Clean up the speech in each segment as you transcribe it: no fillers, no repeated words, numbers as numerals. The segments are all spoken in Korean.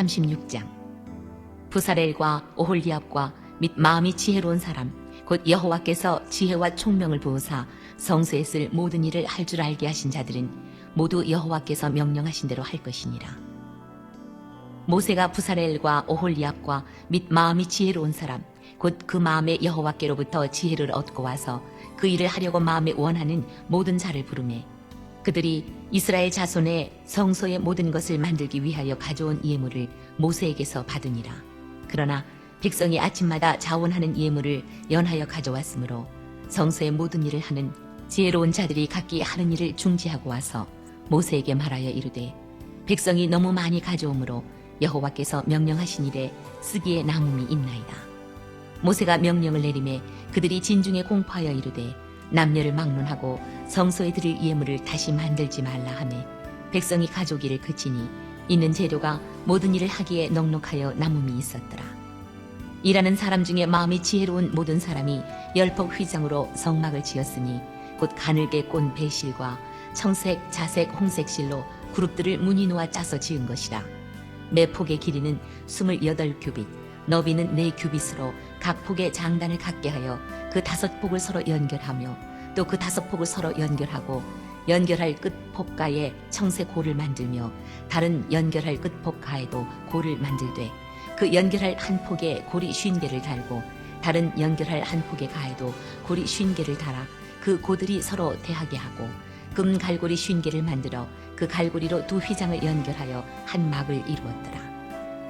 36장. 부사렐과 오홀리압과 및 마음이 지혜로운 사람 곧 여호와께서 지혜와 총명을 부으사 성소에 쓸 모든 일을 할 줄 알게 하신 자들은 모두 여호와께서 명령하신 대로 할 것이니라. 모세가 부사렐과 오홀리압과 및 마음이 지혜로운 사람 곧 그 마음에 여호와께로부터 지혜를 얻고 와서 그 일을 하려고 마음에 원하는 모든 자를 부르매 그들이 이스라엘 자손의 성소의 모든 것을 만들기 위하여 가져온 예물을 모세에게서 받으니라. 그러나 백성이 아침마다 자원하는 예물을 연하여 가져왔으므로 성소의 모든 일을 하는 지혜로운 자들이 각기 하는 일을 중지하고 와서 모세에게 말하여 이르되 백성이 너무 많이 가져오므로 여호와께서 명령하신 일에 쓰기에 남음이 있나이다. 모세가 명령을 내리매 그들이 진중에 공포하여 이르되 남녀를 막론하고 성소에 드릴 예물을 다시 만들지 말라 하매 백성이 가져오기를 그치니 있는 재료가 모든 일을 하기에 넉넉하여 남음이 있었더라. 일하는 사람 중에 마음이 지혜로운 모든 사람이 10폭 휘장으로 성막을 지었으니 곧 가늘게 꼰 배실과 청색, 자색, 홍색 실로 그룹들을 무늬 놓아 짜서 지은 것이라. 매 폭의 길이는 28규빗, 너비는 4규빗으로 각 폭의 장단을 갖게 하여 그 5폭을 서로 연결하며 또 그 5폭을 서로 연결하고 연결할 끝 폭가에 청색 골을 만들며 다른 연결할 끝 폭가에도 골을 만들되 그 연결할 한 폭에 골이 50개를 달고 다른 연결할 한 폭의 가에도 골이 50개를 달아 그 고들이 서로 대하게 하고 금 갈고리 50개를 만들어 그 갈고리로 두 휘장을 연결하여 한 막을 이루었더라.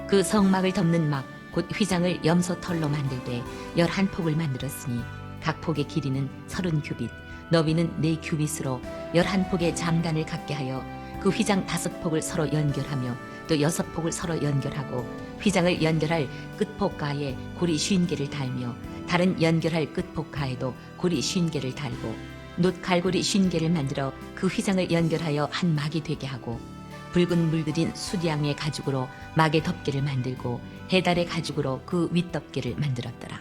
그 성막을 덮는 막 곧 휘장을 염소털로 만들되 11폭을 만들었으니 각 폭의 길이는 30규빗, 너비는 4규빗으로 11폭의 장단을 갖게 하여 그 휘장 5폭을 서로 연결하며 또 6폭을 서로 연결하고 휘장을 연결할 끝폭가에 고리 50개를 달며 다른 연결할 끝폭가에도 고리 50개를 달고 놋 갈고리 50개를 만들어 그 휘장을 연결하여 한 막이 되게 하고 붉은 물들인 수량의 가죽으로 막의 덮개를 만들고 해달의 가죽으로 그 윗덮개를 만들었더라.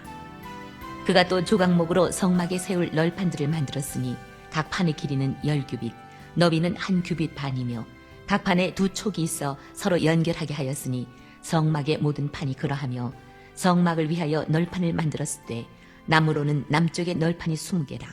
그가 또 조각목으로 성막에 세울 널판들을 만들었으니 각 판의 길이는 10규빗, 너비는 1규빗 반이며 각 판에 2촉이 있어 서로 연결하게 하였으니 성막의 모든 판이 그러하며 성막을 위하여 널판을 만들었을 때 남으로는 남쪽에 널판이 20개라.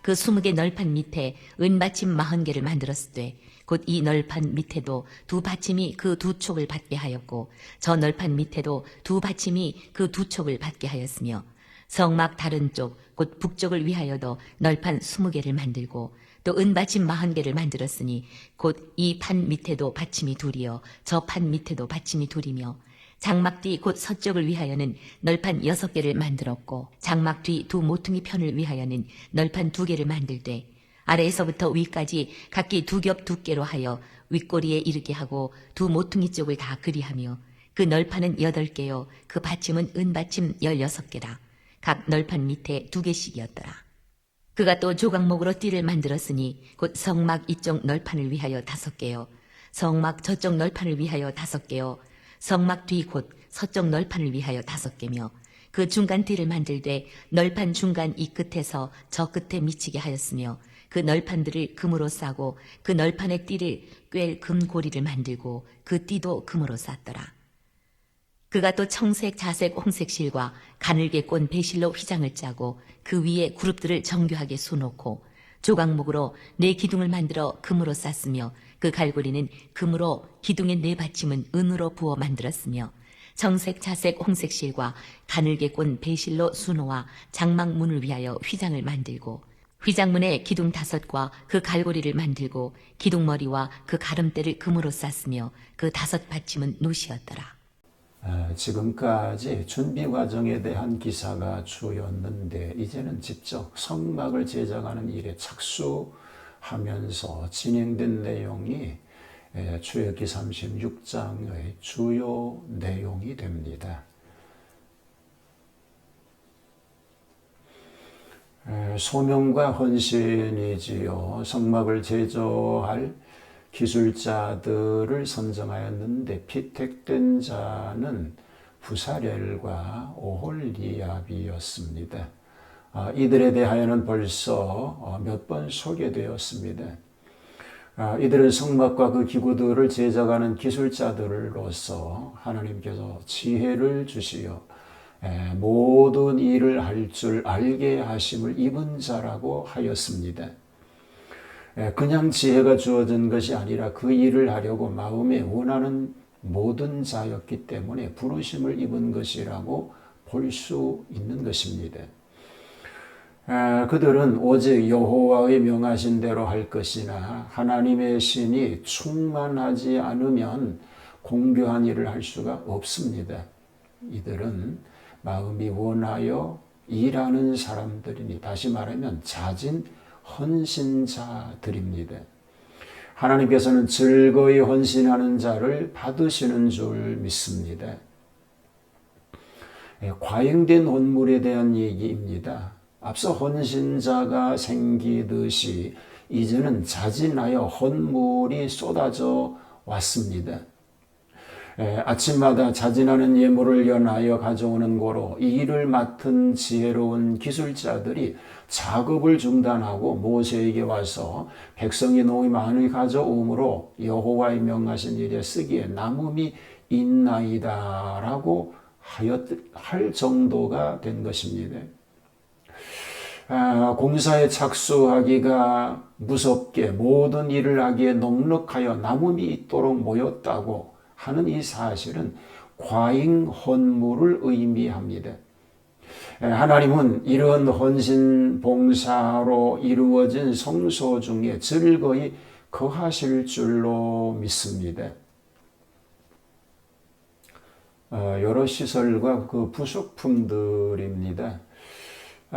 그 20개 널판 밑에 은받침 40개를 만들었을 때 곧 이 널판 밑에도 두 받침이 그 2촉을 받게 하였고 저 널판 밑에도 두 받침이 그 2촉을 받게 하였으며 성막 다른 쪽 곧 북쪽을 위하여도 널판 20개를 만들고 또 은받침 40개를 만들었으니 곧 이 판 밑에도 받침이 둘이요 저 판 밑에도 받침이 둘이며 장막 뒤 곧 서쪽을 위하여는 널판 6개를 만들었고 장막 뒤 두 모퉁이 편을 위하여는 널판 2개를 만들되 아래에서부터 위까지 각기 2겹 두께로 하여 윗꼬리에 이르게 하고 두 모퉁이 쪽을 다 그리하며 그 널판은 8개요 그 받침은 은받침 16개라. 각 널판 밑에 2개씩이었더라. 그가 또 조각목으로 띠를 만들었으니 곧 성막 이쪽 널판을 위하여 5개요 성막 저쪽 널판을 위하여 5개요 성막 뒤 곧 서쪽 널판을 위하여 5개며 그 중간 띠를 만들되 널판 중간 이 끝에서 저 끝에 미치게 하였으며 그 널판들을 금으로 싸고 그 널판의 띠를 꿰 금고리를 만들고 그 띠도 금으로 쌌더라. 그가 또 청색, 자색, 홍색 실과 가늘게 꼰 배실로 휘장을 짜고 그 위에 그룹들을 정교하게 수놓고 조각목으로 4기둥을 만들어 금으로 쌌으며 그 갈고리는 금으로 기둥의 4받침은 은으로 부어 만들었으며 청색, 자색, 홍색 실과 가늘게 꼰 배실로 수놓아 장막문을 위하여 휘장을 만들고 휘장문에 기둥 5과 그 갈고리를 만들고 기둥머리와 그 가름대를 금으로 쌌으며 그 5받침은 놋이었더라. 지금까지 준비 과정에 대한 기사가 주였는데 이제는 직접 성막을 제작하는 일에 착수하면서 진행된 내용이 출애굽기 36장의 주요 내용이 됩니다. 소명과 헌신이지요. 성막을 제조할 기술자들을 선정하였는데 피택된 자는 부사렐과 오홀리압이었습니다. 이들에 대하여는 벌써 몇 번 소개되었습니다. 이들은 성막과 그 기구들을 제작하는 기술자들로서 하나님께서 지혜를 주시어 모든 일을 할 줄 알게 하심을 입은 자라고 하였습니다. 그냥 지혜가 주어진 것이 아니라 그 일을 하려고 마음에 원하는 모든 자였기 때문에 부르심을 입은 것이라고 볼 수 있는 것입니다. 그들은 오직 여호와의 명하신 대로 할 것이나 하나님의 신이 충만하지 않으면 공교한 일을 할 수가 없습니다. 이들은 마음이 원하여 일하는 사람들이니 다시 말하면 자진 헌신자들입니다. 하나님께서는 즐거이 헌신하는 자를 받으시는 줄 믿습니다. 과잉된 헌물에 대한 얘기입니다. 앞서 헌신자가 생기듯이 이제는 자진하여 헌물이 쏟아져 왔습니다. 아침마다 자진하는 예물을 연하여 가져오는 고로 이 일을 맡은 지혜로운 기술자들이 작업을 중단하고 모세에게 와서 백성이 너무 많이 가져오므로 여호와의 명하신 일에 쓰기에 남음이 있나이다 라고 할 정도가 된 것입니다. 공사에 착수하기가 무섭게 모든 일을 하기에 넉넉하여 남음이 있도록 모였다고 하는 이 사실은 과잉 헌물을 의미합니다. 하나님은 이런 헌신 봉사로 이루어진 성소 중에 즐거이 거하실 줄로 믿습니다. 여러 시설과 그 부속품들입니다.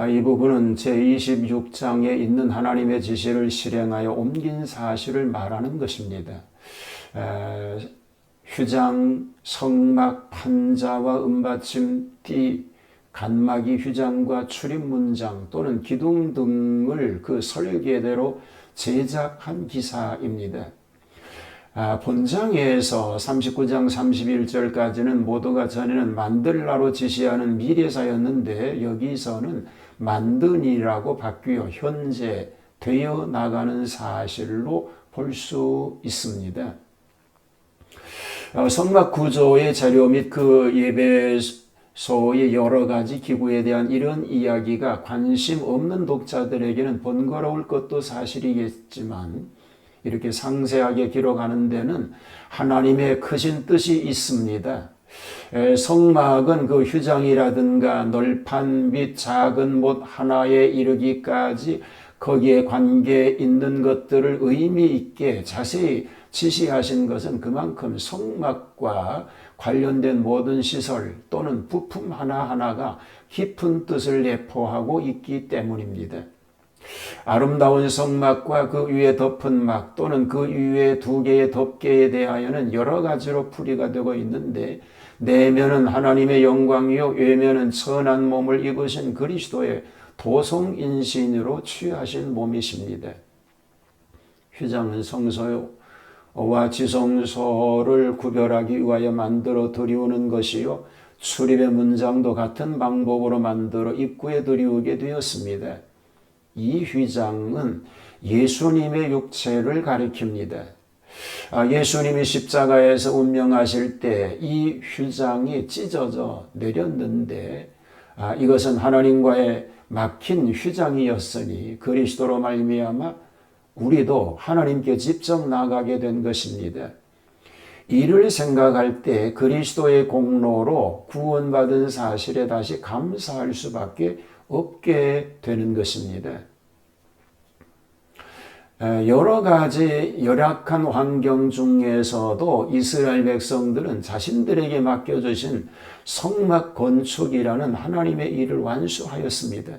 이 부분은 제26장에 있는 하나님의 지시를 실행하여 옮긴 사실을 말하는 것입니다. 휴장, 성막, 판자와 은받침, 띠, 간막이 휴장과 출입문장 또는 기둥 등을 그 설계대로 제작한 기사입니다. 본장에서 39장 31절까지는 모두가 전에는 만들라로 지시하는 미래사였는데 여기서는 만드니라고 바뀌어 현재 되어 나가는 사실로 볼 수 있습니다. 성막 구조의 재료 및 그 예배소의 여러 가지 기구에 대한 이런 이야기가 관심 없는 독자들에게는 번거로울 것도 사실이겠지만 이렇게 상세하게 기록하는 데는 하나님의 크신 뜻이 있습니다. 성막은 그 휴장이라든가 널판 및 작은 못 하나에 이르기까지 거기에 관계 있는 것들을 의미 있게 자세히 지시하신 것은 그만큼 성막과 관련된 모든 시설 또는 부품 하나하나가 깊은 뜻을 내포하고 있기 때문입니다. 아름다운 성막과 그 위에 덮은 막 또는 그 위에 두 개의 덮개에 대하여는 여러 가지로 풀이가 되고 있는데 내면은 하나님의 영광이요 외면은 선한 몸을 입으신 그리스도의 도성인신으로 취하신 몸이십니다. 휴장은 성소와 지성소를 구별하기 위하여 만들어 들이우는 것이요 출입의 문장도 같은 방법으로 만들어 입구에 들이우게 되었습니다. 이 휘장은 예수님의 육체를 가리킵니다. 예수님이 십자가에서 운명하실 때 이 휘장이 찢어져 내렸는데 이것은 하나님과의 막힌 휘장이었으니 그리스도로 말미암아 우리도 하나님께 직접 나가게 된 것입니다. 이를 생각할 때 그리스도의 공로로 구원받은 사실에 다시 감사할 수밖에 없게 되는 것입니다. 여러 가지 열악한 환경 중에서도 이스라엘 백성들은 자신들에게 맡겨주신 성막 건축이라는 하나님의 일을 완수하였습니다.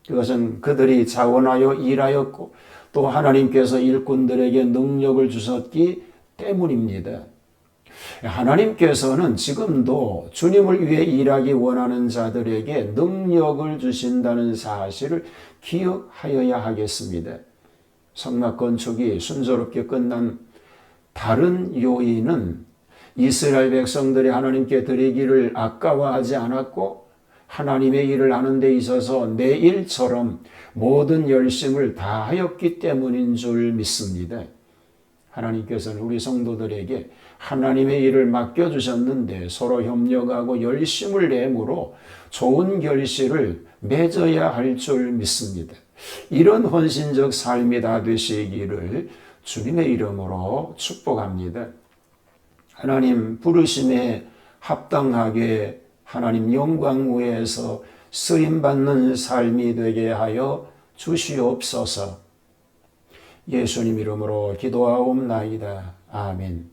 그것은 그들이 자원하여 일하였고 또 하나님께서 일꾼들에게 능력을 주셨기 때문입니다. 하나님께서는 지금도 주님을 위해 일하기 원하는 자들에게 능력을 주신다는 사실을 기억하여야 하겠습니다. 성막 건축이 순조롭게 끝난 다른 요인은 이스라엘 백성들이 하나님께 드리기를 아까워하지 않았고 하나님의 일을 하는 데 있어서 내 일처럼 모든 열심을 다하였기 때문인 줄 믿습니다. 하나님께서는 우리 성도들에게 하나님의 일을 맡겨주셨는데 서로 협력하고 열심을 내므로 좋은 결실을 맺어야 할 줄 믿습니다. 이런 헌신적 삶이 다 되시기를 주님의 이름으로 축복합니다. 하나님 부르심에 합당하게 하나님 영광 위에서 쓰임받는 삶이 되게 하여 주시옵소서. 예수님 이름으로 기도하옵나이다. 아멘.